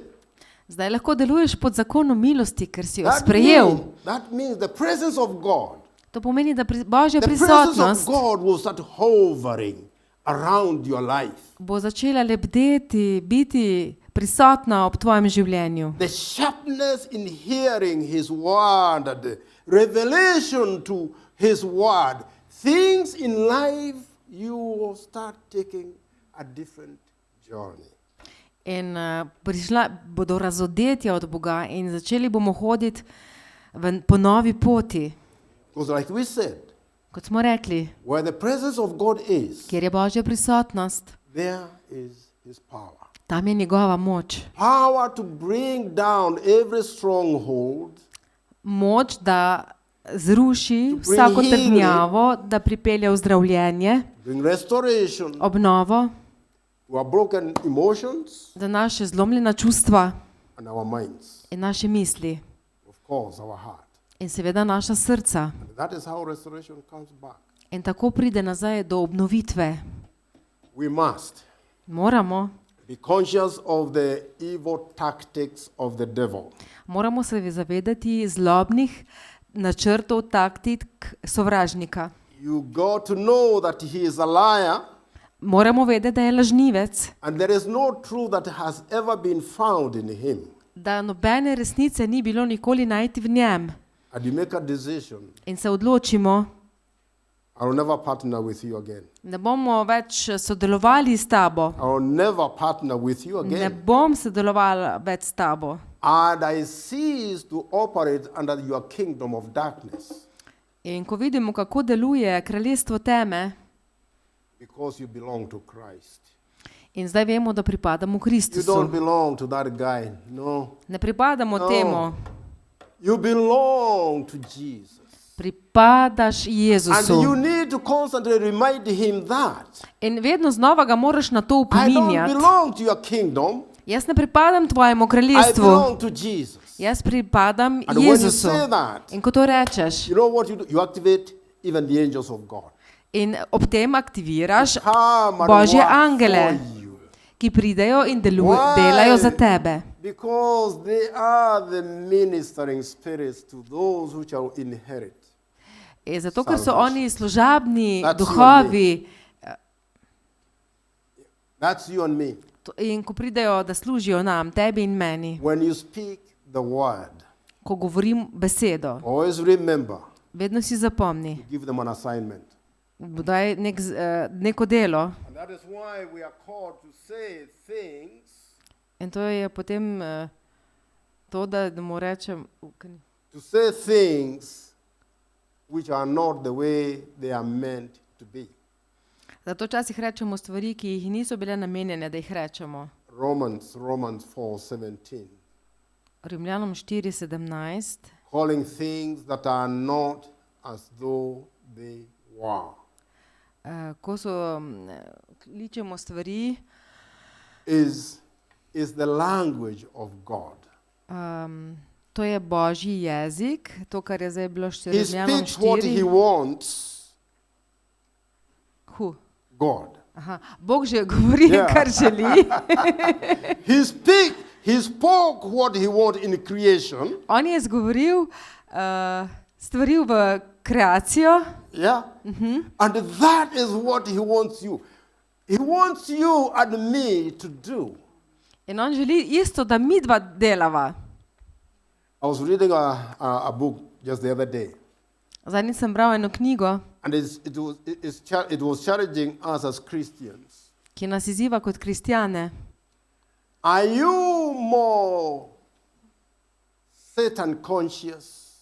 S2: Zdaj lahko deluješ pod zakonom milosti, ker si jo sprejel.
S1: That means the presence of God.
S2: To pomeni, da Božja
S1: The presence of
S2: prisotnost
S1: God will start hovering around your life.
S2: bo začela lebdeti, biti prisotna ob tvojem življenju.
S1: The sharpness in hearing His word, and the revelation to His word, things in life you will start taking a different journey.
S2: In prišla bodo razodetja od Boga in začeli bomo hoditi po novi poti.
S1: Because like we said,
S2: Kot smo rekli,
S1: where the presence of God is,
S2: kjer je Božja prisotnost,
S1: there is His power.
S2: tam je njegova moč.
S1: Power to bring down every stronghold,
S2: Moč, da zruši
S1: bring
S2: vsako
S1: healing.
S2: trdnjavo, da pripelje ozdravljenje,
S1: bring restoration
S2: obnovo,
S1: to our broken emotions
S2: za naše zlomljena čustva
S1: and our minds,
S2: in naše misli
S1: of course, our heart.
S2: in seveda naša srca.
S1: And that is how restoration comes back.
S2: In tako pride nazaj do obnovitve.
S1: We must
S2: Moramo
S1: be conscious of the evil tactics of the devil.
S2: Moramo se zavedati zlobnih načrtov, taktik sovražnika.
S1: You got to know that he is a liar,
S2: Moramo vedeti, da je lažnivec,
S1: and there is no truth that has ever been found in him.
S2: da nobene resnice ni bilo nikoli najti v njem.
S1: And you make a decision,
S2: In se odločimo,
S1: I will never partner with you again.
S2: ne bomo več sodelovali s tabo.
S1: I will never partner with you
S2: Ne
S1: again.
S2: bom sodelovala več s tabo.
S1: And I cease to operate under your kingdom of darkness,
S2: In ko vidimo, kako deluje kraljestvo teme,
S1: because you belong to Christ.
S2: in zdaj vemo, da pripadamo
S1: You
S2: Kristusu.
S1: don't belong to that guy. No.
S2: Ne pripadamo
S1: No.
S2: temu,
S1: You belong to Jesus.
S2: pripadaš
S1: And
S2: Jezusu.
S1: you need to constantly remind him that
S2: In vedno znova ga moraš na to
S1: I don't
S2: upominjati.
S1: belong to your kingdom.
S2: Jaz ne pripadam tvojemu
S1: I
S2: kraljestvu,
S1: belong to Jesus.
S2: jaz pripadam
S1: And when you
S2: Jezusu.
S1: say that,
S2: In ko to rečeš,
S1: you know what you do? You activate even the angels of God.
S2: in ob tem aktiviraš
S1: Come and
S2: Božje
S1: work
S2: angele,
S1: for you.
S2: ki pridejo in
S1: Why?
S2: delajo za tebe.
S1: Because they are the ministering spirits to those who shall inherit.
S2: Zato, ker so
S1: Salvation.
S2: oni služabni
S1: That's
S2: duhovi
S1: That's you and me.
S2: in ko pridejo, da služijo nam, tebi in meni,
S1: When you speak the word,
S2: ko govorim besedo,
S1: always remember
S2: vedno si zapomni,
S1: to give them an assignment.
S2: daj neko delo.
S1: And that is why we are called to say things
S2: In to je potem to, da mu rečem,
S1: which are not the way they are meant to be.
S2: zato včasih rečemo stvari, ki jih niso bile namenjene, da jih rečemo.
S1: Romans 4:17.
S2: Rimljanom 4:17,
S1: Calling things that are not as though they were.
S2: ko so kličemo stvari,
S1: Is the language of God.
S2: to je Božji jezik, to, kar je zdaj bilo
S1: He
S2: Rimljanom
S1: speaks what he
S2: 4.
S1: wants, God.
S2: Aha, Bog že govori,
S1: Yeah.
S2: kar želi.
S1: He spoke what he wanted in creation.
S2: On je izgovoril stvari v kreacijo.
S1: Yeah. And that is what he wants you. He wants you and me to do.
S2: In on želi isto, da mi dva delava.
S1: I was reading a book just the other day,
S2: Zadnjič sem bral eno knjigo,
S1: and it was challenging us as Christians.
S2: ki nas izziva kot kristjane.
S1: Are you more Satan conscious,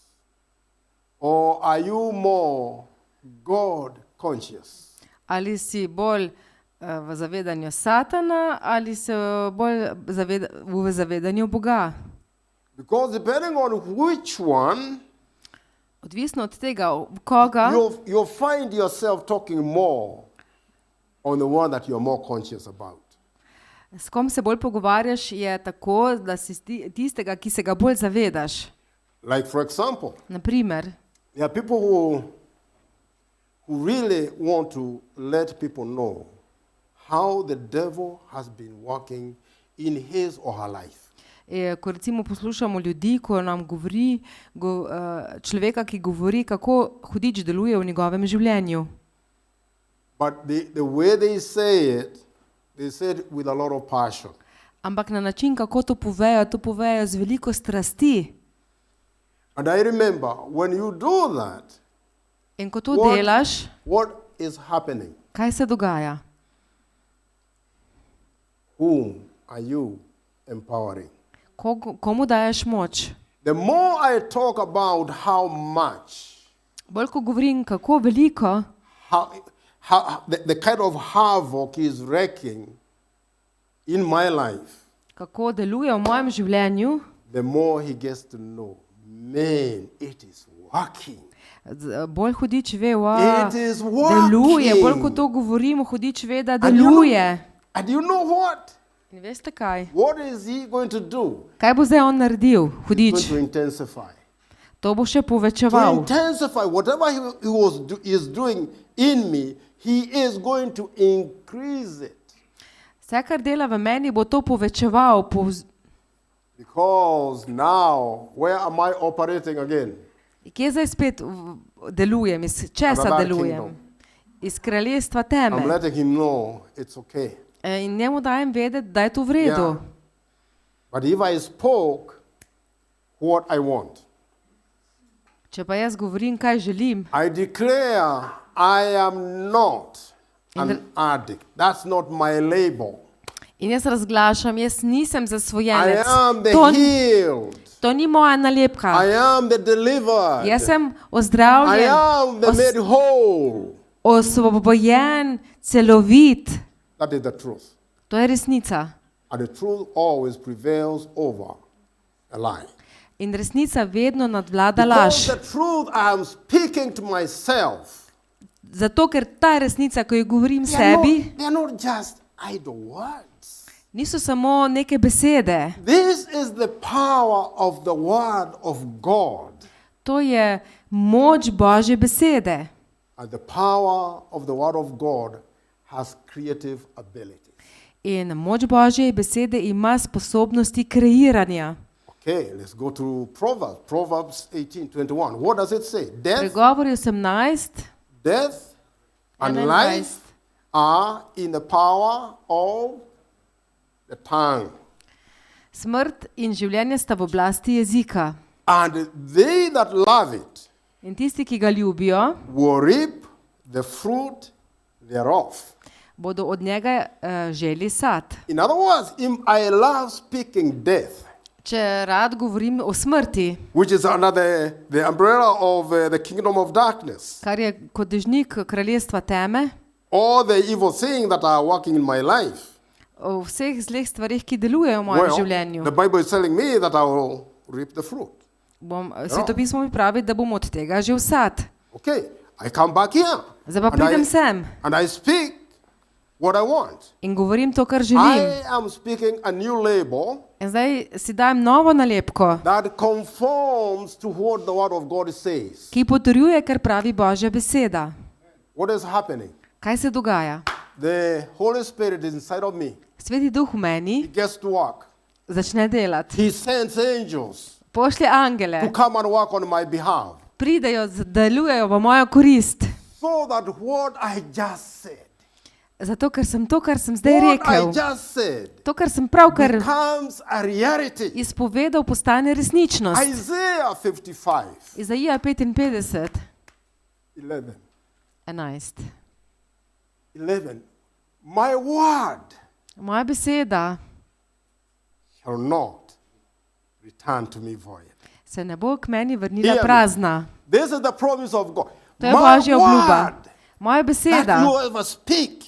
S1: or are you more God conscious?
S2: Ali si bolj v zavedanju Satana ali se bolj v zavedanju Boga.
S1: Because depending on which one,
S2: Odvisno od tega, koga,
S1: you'll find yourself talking more on the one that you're more conscious about.
S2: s kom se bolj pogovarjaš, je tako, da si tistega, ki se ga bolj zavedaš.
S1: Like for example,
S2: Naprimer,
S1: there are people who really want to let people know how the devil has been working in his or her life.
S2: Ko recimo poslušamo ljudi, ko nam govori, človeka, ki govori, kako hudič deluje v njegovem življenju.
S1: But the way they say it with a lot of passion.
S2: Ampak na način, kako to povejo z veliko strasti.
S1: And I remember, when you do that,
S2: In ko to delaš,
S1: what is happening?
S2: kaj se dogaja?
S1: Whom are you empowering?
S2: Komu daješ moč?
S1: The more I talk about how much,
S2: Bolj ko govorim, kako veliko,
S1: the kind of havoc is wreaking in my life,
S2: kako deluje v mojem življenju,
S1: the more he gets to know, man, it is working.
S2: bolj hudič ve,
S1: It is working.
S2: deluje. Bolj ko to govorimo, hudič ve, da deluje.
S1: And you know what?
S2: In veste kaj?
S1: What is he going to do?
S2: Kaj bo zdaj on naredil,
S1: He's
S2: hudič?
S1: going to intensify.
S2: To bo še
S1: To
S2: povečeval.
S1: intensify whatever he is doing in me, he is going to increase it.
S2: Vse, kar dela v meni, bo to povečeval.
S1: Because now, where am I operating again?
S2: Kje zdaj spet delujem? Iz česa
S1: Another
S2: delujem?
S1: kingdom.
S2: Iz kraljestva
S1: I'm
S2: teme.
S1: letting him know it's okay.
S2: In njemu dajem vedeti, da je to v redu.
S1: Yeah. But if I spoke what I want,
S2: Če pa jaz govorim, kaj želim,
S1: I declare I am not an addict. That's not my label.
S2: in jaz razglašam, jaz nisem
S1: I
S2: zasvojenec.
S1: am the
S2: To,
S1: healed.
S2: to ni moja nalepka.
S1: I am the delivered.
S2: Jaz sem
S1: I
S2: ozdravljen,
S1: am the made whole.
S2: osvobojen, celovit.
S1: That is the truth.
S2: To je resnica.
S1: And the truth always prevails over a lie.
S2: In resnica vedno nadvlada laž.
S1: Because the truth I am speaking to myself,
S2: Zato, ker ta resnica, ko jo govorim
S1: they are
S2: sebi,
S1: not just idle words.
S2: niso samo neke besede.
S1: This is the power of the word of God.
S2: To je moč Božje besede.
S1: And the power of the word of God has creative ability.
S2: In moč Božje besede ima sposobnosti kreiranja.
S1: Okay, let's go to Proverbs. Proverbs 18:21. What does it say?
S2: Pregovori 18,
S1: Death and
S2: 21.
S1: life are in the power of the tongue.
S2: Smrt in življenje sta v oblasti jezika.
S1: And they that love it
S2: In tisti, ki ga ljubijo,
S1: will reap the fruit thereof.
S2: bodo od njega želi sad.
S1: In other words, I love speaking death,
S2: Če rad govorim o smrti,
S1: which is under the umbrella of the kingdom of darkness,
S2: kar je kot dežnik kraljestva teme,
S1: all the evil things that are working in my life,
S2: o vseh zleh stvarih, ki delujejo v mojem življenju,
S1: the Bible is telling me that I will reap the fruit.
S2: Svetopismo mi pravi, da bom od tega že sad.
S1: Okay, I come back here
S2: Zdaj pa pridem sem
S1: and I speak what I want.
S2: in govorim to, kar želim.
S1: I am speaking a new label
S2: In zdaj si dajem novo nalepko,
S1: that conforms to what the word of God says.
S2: ki potrjuje, kar pravi Božja beseda.
S1: What is happening?
S2: Kaj se dogaja?
S1: The Holy Spirit is inside of me.
S2: Sveti duh v
S1: He
S2: meni
S1: gets to work.
S2: začne delati.
S1: He sends angels
S2: Pošlje
S1: to
S2: angele,
S1: come and work on my behalf.
S2: pridejo, delujejo v mojo korist.
S1: So that what I just said,
S2: Zato, ker sem to, kar sem zdaj
S1: what I
S2: rekel,
S1: just said,
S2: to, kar sem pravkar
S1: becomes a reality.
S2: izpovedal, postane resničnost.
S1: Isaiah 55,
S2: Izaija 55,
S1: 11.
S2: 11.
S1: 11. My word
S2: Moja beseda
S1: shall not return to me void.
S2: se ne bo k meni vrnila
S1: Hear me.
S2: prazna.
S1: This is the promise of God.
S2: To je
S1: My
S2: Božja obljuba.
S1: word
S2: Moja
S1: that
S2: beseda
S1: you ever speak,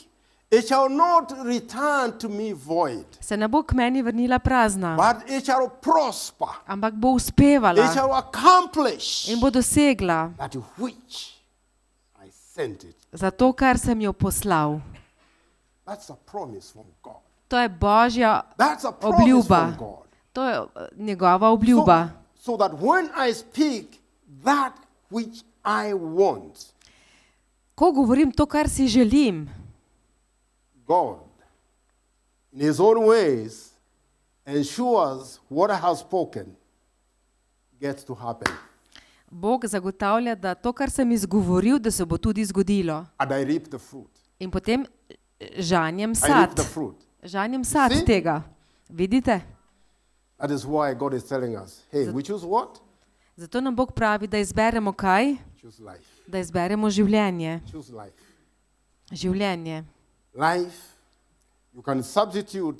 S1: it shall not return to me void,
S2: se ne bo k meni vrnila prazna,
S1: but it shall prosper.
S2: ampak bo
S1: It
S2: uspevala
S1: shall accomplish
S2: in bo dosegla
S1: that which I sent it.
S2: za to, kar sem jo poslal.
S1: That's a promise from God.
S2: To je Božja
S1: That's a promise
S2: obljuba.
S1: from God.
S2: To je njegova obljuba.
S1: So that when I speak that which I want,
S2: Ko govorim to, kar si želim,
S1: God, in His own ways, ensures what I have spoken gets to happen.
S2: Bog zagotavlja, da to, kar sem izgovoril, da se bo tudi zgodilo.
S1: And I reap the fruit.
S2: In potem žanjem
S1: I reap
S2: sad.
S1: the fruit.
S2: Žanjem sad
S1: See?
S2: tega. Vidite?
S1: That is why God is telling us, hey, we choose what?
S2: Zato nam Bog pravi, da izberemo kaj?
S1: Choose life.
S2: Da izberemo življenje.
S1: Choose life.
S2: Življenje.
S1: Life, you can substitute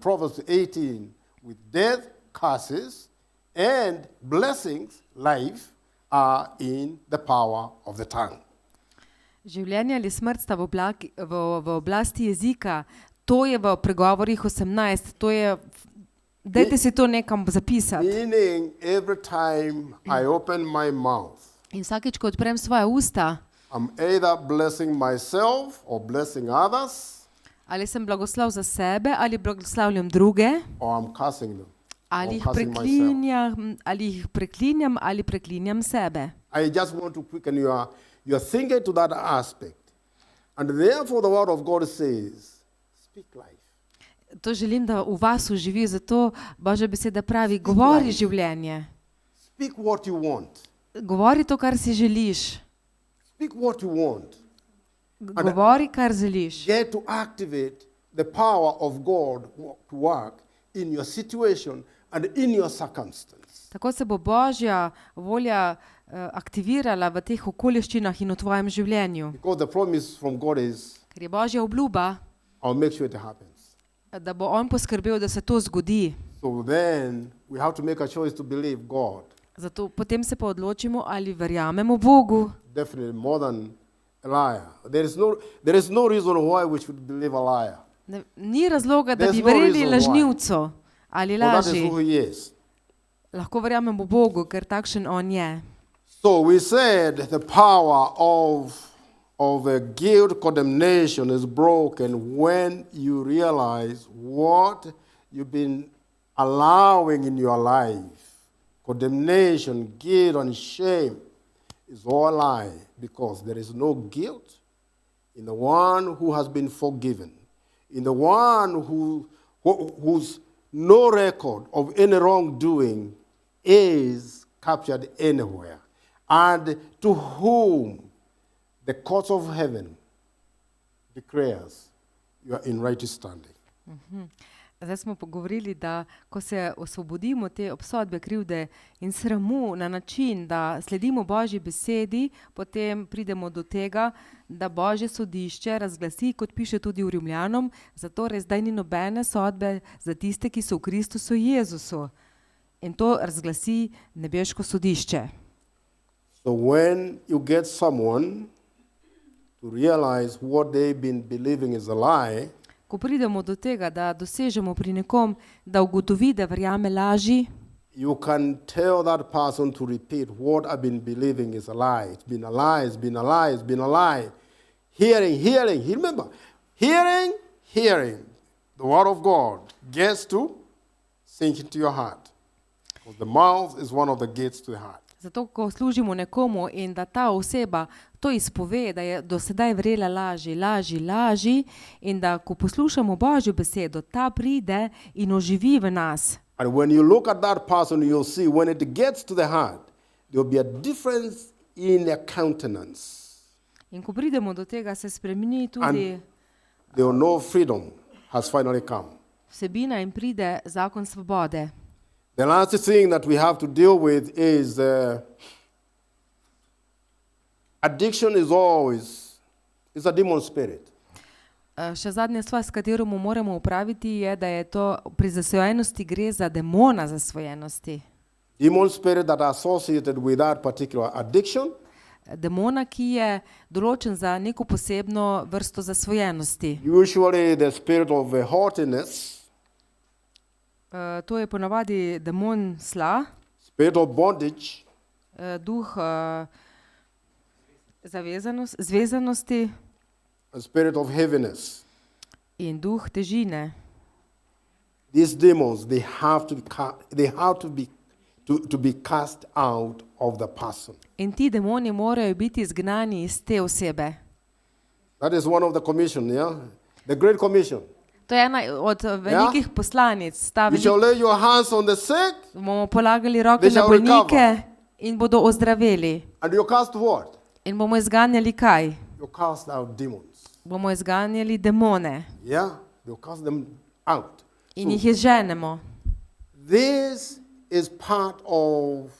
S1: Proverbs 18 with death, curses, and blessings. Life are in the power of the tongue.
S2: Življenje ali smrt sta v oblasti jezika. To je v pregovorih 18. To je, dajte si to nekam zapisati.
S1: Meaning, every time I open my mouth,
S2: In vsakič, ko odprem svoja usta,
S1: I'm either blessing myself or blessing others,
S2: ali sem blagoslov za sebe, ali blagoslavljam druge,
S1: or I'm cursing them.
S2: ali
S1: Or
S2: jih preklinjam, ali preklinjam sebe.
S1: I just want to quicken your thinking to that aspect. And therefore the word of God says, speak life.
S2: To želim, da v vas uživi, zato Božja beseda pravi, govori življenje.
S1: Speak what you want.
S2: Govori to, kar si želiš.
S1: Speak what you want.
S2: Govori, kar želiš.
S1: Get to activate the power of God to work in your situation and in your circumstance.
S2: Tako se bo Božja volja aktivirala v teh okoliščinah in v tvojem življenju.
S1: Because the promise from God is,
S2: Ker je Božja obljuba,
S1: I'll make sure it happens.
S2: da bo On poskrbel, da se to zgodi.
S1: So then we have to make a choice to believe God.
S2: Zato potem se pa odločimo, ali verjamemo Bogu.
S1: Definitely more than a liar. There is no reason why we should believe a liar.
S2: Ni razloga, da
S1: There's
S2: bi
S1: no
S2: verjeli
S1: reason why.
S2: lažnivcu ali
S1: For that is
S2: laži.
S1: who he is.
S2: Lahko verjamemo Bogu, ker takšen On je.
S1: So we said the power of a guilt condemnation is broken when you realize what you've been allowing in your life. Condemnation, guilt, and shame is all lie because there is no guilt in the one who has been forgiven, in the one whose no record of any wrongdoing is captured anywhere, and to whom the court of heaven declares you are in righteous standing.
S2: Zdaj smo pogovorili, da ko se osvobodimo te obsodbe, krivde in sramu na način, da sledimo Božji besedi, potem pridemo do tega, da Božje sodišče razglasi, kot piše tudi v Rimljanom, zatorej zdaj ni nobene sodbe za tiste, ki so v Kristusu Jezusu. In to razglasi nebeško sodišče.
S1: So when you get someone to realize what they've been believing is a lie,
S2: Ko pridemo do tega, da dosežemo pri nekom, da ugotovi, da verjame laži,
S1: you can tell that person to repeat what I've been believing is a lie. It's been a lie, it's been a lie, it's been a lie. Hearing. Remember, hearing the word of God gets to sink into your heart. Because the mouth is one of the gates to the heart.
S2: zato ko služimo nekomu in da ta oseba to izpove, da je do sedaj verjela laži in da ko poslušamo Božjo besedo, ta pride in oživi v nas.
S1: And when you look at that person, you'll see when it gets to the heart, there will be a difference in their countenance.
S2: In ko pridemo do tega, se spremeni tudi
S1: They will know freedom has finally come.
S2: vsebina in pride zakon svobode.
S1: The last thing that we have to deal with is addiction is a demon spirit.
S2: Še zadnja stvar, s katero moramo upraviti, je, da je to pri zasvojenosti gre za demona zasvojenosti.
S1: Demon spirit that are associated with that particular addiction.
S2: Demona, ki je določen za neko posebno vrsto zasvojenosti.
S1: Usually the spirit of haughtiness,
S2: To je ponavadi demon sla,
S1: spirit of bondage,
S2: duh zvezanosti
S1: a spirit of heaviness.
S2: in duh težine.
S1: These demons, they have to be cast out of the person.
S2: In ti demoni morajo biti izgnani iz te osebe.
S1: That is one of the commission, yeah? The Great Commission.
S2: To je ena od velikih poslanic. Ta
S1: You shall lay your hands on the sick,
S2: bomo polagali roke
S1: They
S2: na
S1: shall
S2: bolnike in bodo ozdraveli.
S1: and you cast what?
S2: In bomo izganjali kaj?
S1: You cast out demons.
S2: Bomo izganjali demone
S1: Yeah, you cast them out.
S2: in jih izženemo.
S1: This is part of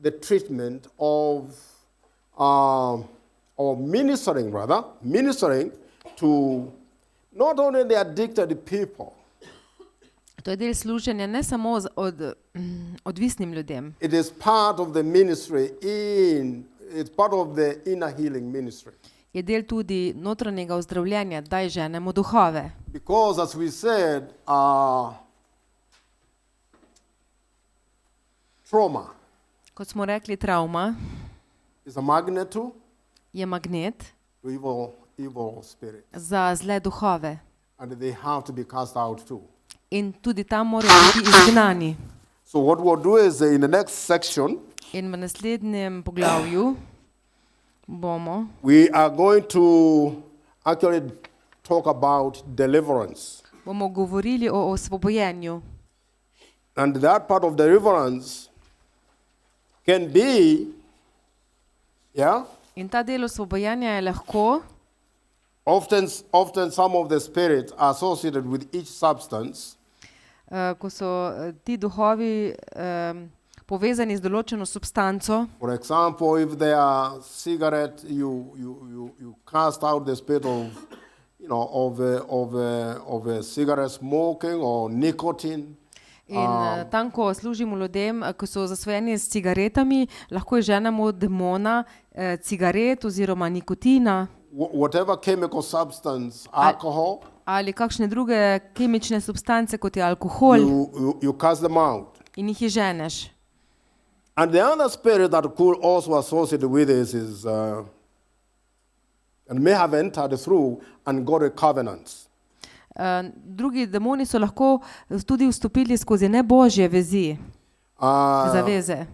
S1: the treatment of ministering to not only the addicted people.
S2: To je del služenja ne samo odvisnim ljudem.
S1: It is part of the ministry it's part of the inner healing ministry.
S2: Je del tudi notranjega ozdravljenja, da ženemo duhove.
S1: Because as we said, trauma
S2: Kot smo rekli, travma
S1: is a magnet
S2: je magnet
S1: to evil spirits.
S2: za zle duhove.
S1: And they have to be cast out too.
S2: In tudi tam morajo biti izgnani.
S1: So what we'll do is in the next section,
S2: In v naslednjem poglavju
S1: we are going to actually talk about deliverance.
S2: bomo govorili o osvobojenju.
S1: And that part of deliverance can be,
S2: In ta del osvobojenja je lahko,
S1: often some of the spirits are associated with each substance.
S2: Ko so ti duhovi povezani z določeno substanco.
S1: For example, if they are cigarette, you cast out the spirit of cigarette smoking or nicotine.
S2: In tam, ko služimo ljudem, ko so zasvojeni s cigaretami, lahko izženemo demona cigaret oziroma nikotina.
S1: Whatever chemical substance, alcohol,
S2: ali kakšne druge kemične substance, kot je alkohol,
S1: you cast them out.
S2: in jih izženeš.
S1: And the other spirit that could also associate with this is, and may have entered through ungodly covenants.
S2: Drugi demoni so lahko tudi vstopili skozi nebožje vezi, zaveze.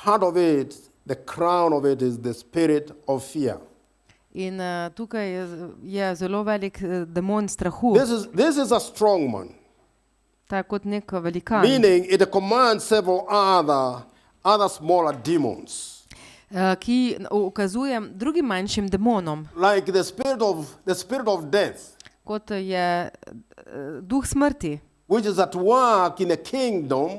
S1: Part of it, the crown of it is the spirit of fear.
S2: In tukaj je zelo velik demon strahu.
S1: This is a strong man.
S2: Ta je kot nek velikan.
S1: Meaning it commands several other smaller demons.
S2: Ki ukazuje drugim manjšim demonom.
S1: Like the spirit of death.
S2: Kot je duh smrti.
S1: Which is at work in a kingdom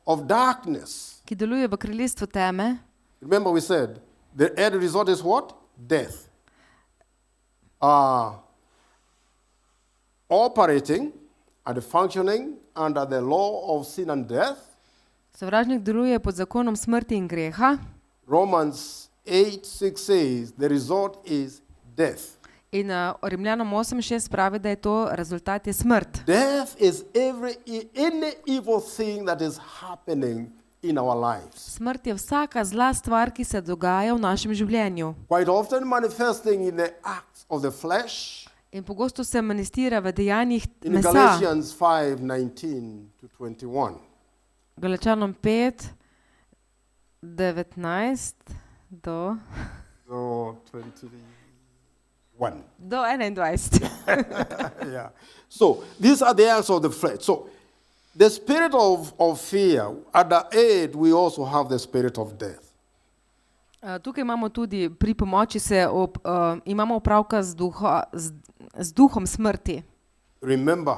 S1: of darkness.
S2: Ki deluje v kraljestvu teme.
S1: Remember we said, the end result is what? Death. Operating and functioning under the law of sin and death.
S2: Sovražnik deluje pod zakonom smrti in greha.
S1: Romans 8:6 says the result is death.
S2: In Rimljanom 8:6 pravi, da je to rezultat je smrt.
S1: Death is any evil thing that is happening in our lives.
S2: Smrt je vsaka zla stvar, ki se dogaja v našem življenju.
S1: Quite often manifesting in the acts of the flesh.
S2: In pogosto se manifestira v dejanjih
S1: In
S2: mesa.
S1: Galatians 5:19-21.
S2: Galačanom 5:19 do
S1: 21.
S2: do 21.
S1: Yeah. So these are the acts of the flesh. So the spirit of fear, at the aid we also have the spirit of death.
S2: Tukaj imamo tudi pri pomoči imamo opravka z duhom smrti.
S1: Remember,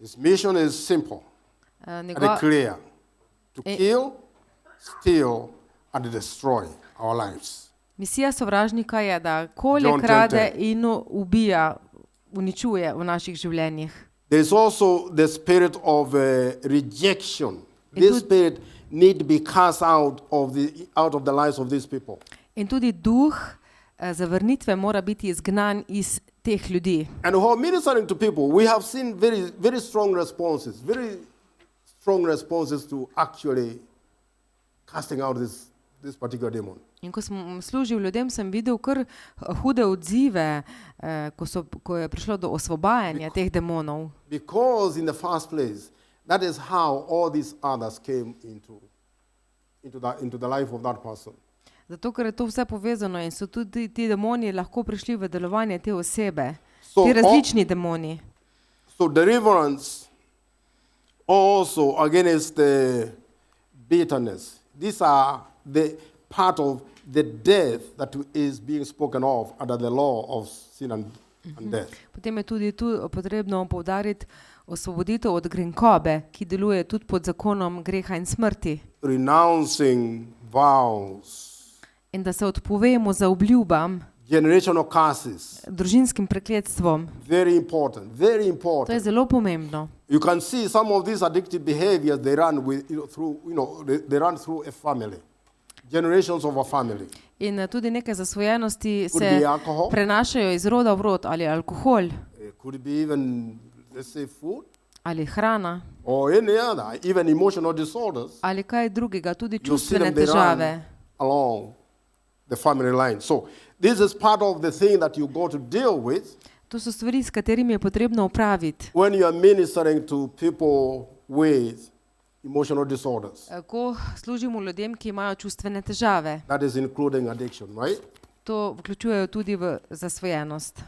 S1: his mission is simple and clear. To kill, steal and destroy our lives.
S2: Misija sovražnika je, da kolje,
S1: John
S2: krade in ubija, uničuje v naših življenjih.
S1: There is also the spirit of rejection. This spirit need to be cast out of the lives of these people.
S2: In tudi duh zavrnitve mora biti izgnan iz teh ljudi.
S1: And while ministering to people, we have seen very strong responses to actually casting out this particular demon.
S2: In ko sem služil ljudem, sem videl kar hude odzive, ko je prišlo do osvobajanja teh demonov.
S1: Because in the first place, that is how all these others came into the life of that person.
S2: Zato, ker je to vse povezano in so tudi ti demoni lahko prišli v delovanje te osebe.
S1: So
S2: Ti
S1: all-
S2: različni demoni.
S1: So deliverance also against the bitterness. These are the part of the death that is being spoken of under the law of sin and death.
S2: Potem je tudi tu potrebno poudariti osvoboditev od grenkobe, ki deluje tudi pod zakonom greha in smrti.
S1: Renouncing vows,
S2: In da se odpovemo za obljubam,
S1: generational curses.
S2: družinskim prekletstvom.
S1: Very important, very
S2: To je
S1: important.
S2: zelo pomembno.
S1: You can see some of these addictive behaviors they run with, they run through a family, generations of a family.
S2: In tudi neke zasvojenosti
S1: Could
S2: se
S1: be alcohol.
S2: prenašajo iz roda v rod, ali alkohol,
S1: It could be even, let's say, food
S2: ali hrana,
S1: or any other, even emotional disorders.
S2: ali kaj drugega, tudi
S1: You see
S2: čustvene
S1: them, they run
S2: težave.
S1: along the family line. So this is part of the thing that you got to deal with
S2: To so stvari, s katerimi je potrebno upraviti.
S1: when you are ministering to people with emotional disorders.
S2: Ko služimo ljudem, ki imajo čustvene težave,
S1: That is including addiction, right?
S2: to vključujejo tudi v zasvojenost.